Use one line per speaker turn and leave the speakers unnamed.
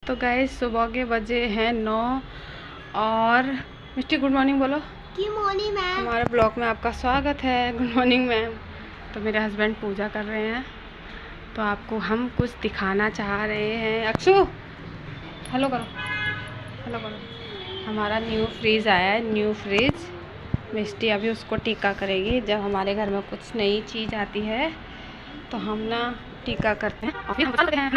तो गाइस सुबह के बजे हैं 9 और मिस्टी गुड मॉर्निंग बोलो।
Good morning ma'am.
हमारे ब्लॉग में आपका स्वागत है। Good morning ma'am. तो मेरे हस्बैंड पूजा कर रहे हैं तो आपको हम कुछ दिखाना चाह रहे हैं। अक्षु हेलो करो, हेलो करो। हमारा न्यू फ्रिज आया है, न्यू फ्रिज। मिस्टी अभी उसको टीका करेगी। जब हमारे घर में कुछ नई चीज़ आती है तो हम ना टीका करते हैं और फिर हम करते हैं।